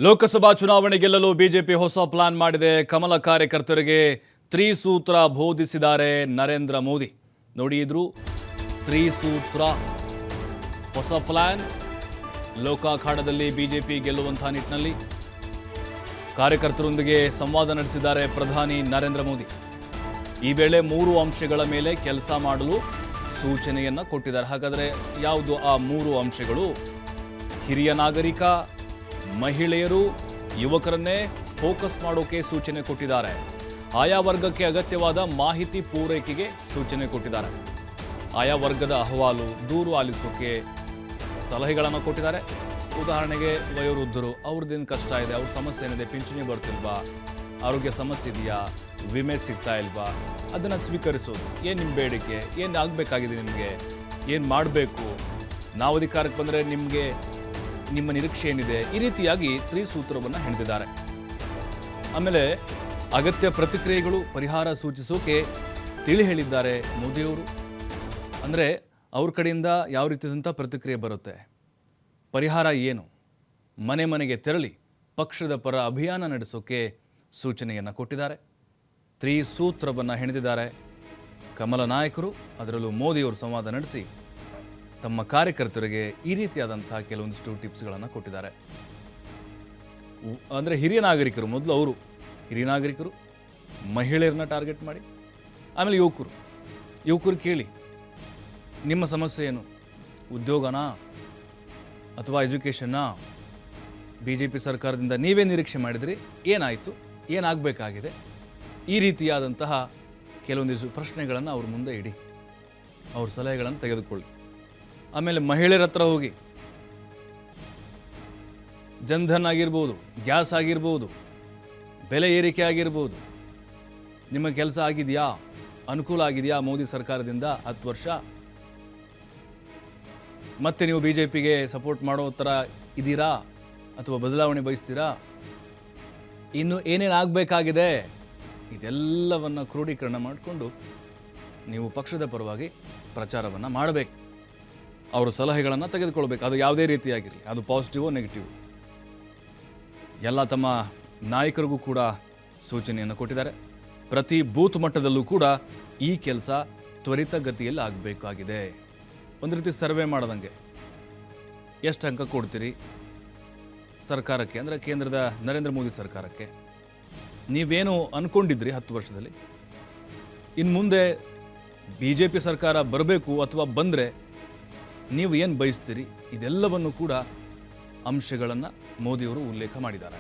ಲೋಕಸಭಾ ಚುನಾವಣೆ ಗೆಲ್ಲಲು ಬಿಜೆಪಿ ಹೊಸ ಪ್ಲಾನ್ ಮಾಡಿದೆ. ಕಮಲ ಕಾರ್ಯಕರ್ತರಿಗೆ ತ್ರಿಸೂತ್ರ ಬೋಧಿಸಿದ್ದಾರೆ ನರೇಂದ್ರ ಮೋದಿ. ನೋಡಿ, ಇದ್ರು ತ್ರಿಸೂತ್ರ ಹೊಸ ಪ್ಲಾನ್. ಲೋಕ ಅಖಾಡದಲ್ಲಿ ಬಿಜೆಪಿ ಗೆಲ್ಲುವಂತಹ ನಿಟ್ಟಿನಲ್ಲಿ ಕಾರ್ಯಕರ್ತರೊಂದಿಗೆ ಸಂವಾದ ನಡೆಸಿದ್ದಾರೆ ಪ್ರಧಾನಿ ನರೇಂದ್ರ ಮೋದಿ. ಈ ವೇಳೆ 3 ಅಂಶಗಳ ಮೇಲೆ ಕೆಲಸ ಮಾಡಲು ಸೂಚನೆಯನ್ನ ಕೊಟ್ಟಿದ್ದಾರೆ. ಹಾಗಾದರೆ ಯಾವುದು ಆ 3 ಅಂಶಗಳು? ಹಿರಿಯ ನಾಗರಿಕ, ಮಹಿಳೆಯರು, ಯುವಕರನ್ನೇ ಫೋಕಸ್ ಮಾಡೋಕೆ ಸೂಚನೆ ಕೊಟ್ಟಿದ್ದಾರೆ. ಆಯಾ ವರ್ಗಕ್ಕೆ ಅಗತ್ಯವಾದ ಮಾಹಿತಿ ಪೂರೈಕೆಗೆ ಸೂಚನೆ ಕೊಟ್ಟಿದ್ದಾರೆ. ಆಯಾ ವರ್ಗದ ಅಹವಾಲು, ದೂರು ಆಲಿಸೋಕೆ ಸಲಹೆಗಳನ್ನು ಕೊಟ್ಟಿದ್ದಾರೆ. ಉದಾಹರಣೆಗೆ ವಯೋವೃದ್ಧರು, ಅವ್ರದ್ದೇನು ಕಷ್ಟ ಇದೆ, ಅವ್ರ ಸಮಸ್ಯೆ ಏನಿದೆ, ಪಿಂಚಣಿ ಬರ್ತಿಲ್ವಾ, ಆರೋಗ್ಯ ಸಮಸ್ಯೆ ಇದೆಯಾ, ವಿಮೆ ಸಿಗ್ತಾ ಇಲ್ವಾ, ಅದನ್ನು ಸ್ವೀಕರಿಸೋದು. ಏನು ನಿಮ್ಮ ಬೇಡಿಕೆ, ಏನು ಆಗಬೇಕಾಗಿದೆ, ನಿಮಗೆ ಏನು ಮಾಡಬೇಕು, ನಾವು ಅಧಿಕಾರಕ್ಕೆ ಬಂದರೆ ನಿಮ್ಮ ನಿರೀಕ್ಷೆ ಏನಿದೆ, ಈ ರೀತಿಯಾಗಿ ತ್ರಿಸೂತ್ರವನ್ನು ಹೆಣೆದಿದ್ದಾರೆ. ಆಮೇಲೆ ಅಗತ್ಯ ಪ್ರತಿಕ್ರಿಯೆಗಳು, ಪರಿಹಾರ ಸೂಚಿಸೋಕೆ ತಿಳಿ ಹೇಳಿದ್ದಾರೆ ಮೋದಿಯವರು. ಅಂದರೆ ಅವ್ರ ಕಡೆಯಿಂದ ಯಾವ ರೀತಿಯಾದಂಥ ಪ್ರತಿಕ್ರಿಯೆ ಬರುತ್ತೆ, ಪರಿಹಾರ ಏನು, ಮನೆ ಮನೆಗೆ ತೆರಳಿ ಪಕ್ಷದ ಪರ ಅಭಿಯಾನ ನಡೆಸೋಕೆ ಸೂಚನೆಯನ್ನು ಕೊಟ್ಟಿದ್ದಾರೆ. ತ್ರಿಸೂತ್ರವನ್ನು ಹೆಣೆದಿದ್ದಾರೆ ಕಮಲ ನಾಯಕರು. ಅದರಲ್ಲೂ ಮೋದಿಯವರು ಸಂವಾದ ನಡೆಸಿ ತಮ್ಮ ಕಾರ್ಯಕರ್ತರಿಗೆ ಈ ರೀತಿಯಾದಂಥ ಕೆಲವೊಂದಿಷ್ಟು ಟಿಪ್ಸ್ಗಳನ್ನು ಕೊಟ್ಟಿದ್ದಾರೆ. ಅಂದರೆ ಹಿರಿಯ ನಾಗರಿಕರು, ಮೊದಲು ಅವರು ಹಿರಿಯ ನಾಗರಿಕರು, ಮಹಿಳೆಯರನ್ನ ಟಾರ್ಗೆಟ್ ಮಾಡಿ, ಆಮೇಲೆ ಯುವಕರು ಕೇಳಿ, ನಿಮ್ಮ ಸಮಸ್ಯೆ ಏನು, ಉದ್ಯೋಗನಾ ಅಥವಾ ಎಜುಕೇಷನ್ನಾ, BJP ಸರ್ಕಾರದಿಂದ ನೀವೇ ನಿರೀಕ್ಷೆ ಮಾಡಿದ್ರಿ, ಏನಾಯಿತು, ಏನಾಗಬೇಕಾಗಿದೆ, ಈ ರೀತಿಯಾದಂತಹ ಕೆಲವೊಂದಿಷ್ಟು ಪ್ರಶ್ನೆಗಳನ್ನು ಅವ್ರ ಮುಂದೆ ಇಡಿ, ಅವ್ರ ಸಲಹೆಗಳನ್ನು ತೆಗೆದುಕೊಳ್ಳಿ. ಆಮೇಲೆ ಮಹಿಳೆಯರ ಹತ್ರ ಹೋಗಿ, ಜನ್ಧನ್ ಆಗಿರ್ಬೋದು, ಗ್ಯಾಸ್ ಆಗಿರ್ಬೋದು, ಬೆಲೆ ಏರಿಕೆ ಆಗಿರ್ಬೋದು, ನಿಮ್ಮ ಕೆಲಸ ಆಗಿದೆಯಾ, ಅನುಕೂಲ ಆಗಿದೆಯಾ ಮೋದಿ ಸರ್ಕಾರದಿಂದ 10 ವರ್ಷ, ಮತ್ತೆ ನೀವು BJPಗೆ ಸಪೋರ್ಟ್ ಮಾಡೋ ಥರ ಇದ್ದೀರಾ ಅಥವಾ ಬದಲಾವಣೆ ಬಯಸ್ತೀರಾ, ಇನ್ನು ಏನೇನು ಆಗಬೇಕಾಗಿದೆ, ಇದೆಲ್ಲವನ್ನು ಕ್ರೋಢೀಕರಣ ಮಾಡಿಕೊಂಡು ನೀವು ಪಕ್ಷದ ಪರವಾಗಿ ಪ್ರಚಾರವನ್ನು ಮಾಡಬೇಕು. ಅವರ ಸಲಹೆಗಳನ್ನು ತೆಗೆದುಕೊಳ್ಬೇಕು. ಅದು ಯಾವುದೇ ರೀತಿಯಾಗಿರಲಿ, ಅದು ಪಾಸಿಟಿವೋ ನೆಗೆಟಿವ್, ಎಲ್ಲ ತಮ್ಮ ನಾಯಕರಿಗೂ ಕೂಡ ಸೂಚನೆಯನ್ನು ಕೊಟ್ಟಿದ್ದಾರೆ. ಪ್ರತಿ ಬೂತ್ ಮಟ್ಟದಲ್ಲೂ ಕೂಡ ಈ ಕೆಲಸ ತ್ವರಿತಗತಿಯಲ್ಲಿ ಆಗಬೇಕಾಗಿದೆ. ಒಂದು ರೀತಿ ಸರ್ವೆ ಮಾಡದಂಗೆ, ಎಷ್ಟು ಅಂಕ ಕೊಡ್ತೀರಿ ಸರ್ಕಾರಕ್ಕೆ, ಅಂದರೆ ಕೇಂದ್ರದ ನರೇಂದ್ರ ಮೋದಿ ಸರ್ಕಾರಕ್ಕೆ, ನೀವೇನು ಅಂದ್ಕೊಂಡಿದ್ರಿ 10 ವರ್ಷದಲ್ಲಿ, ಇನ್ನು ಮುಂದೆ BJP ಸರ್ಕಾರ ಬರಬೇಕು ಅಥವಾ ಬಂದರೆ ನೀವು ಏನು ಬಯಸ್ತೀರಿ, ಇದೆಲ್ಲವನ್ನು ಕೂಡ ಅಂಶಗಳನ್ನು ಮೋದಿಯವರು ಉಲ್ಲೇಖ ಮಾಡಿದ್ದಾರೆ.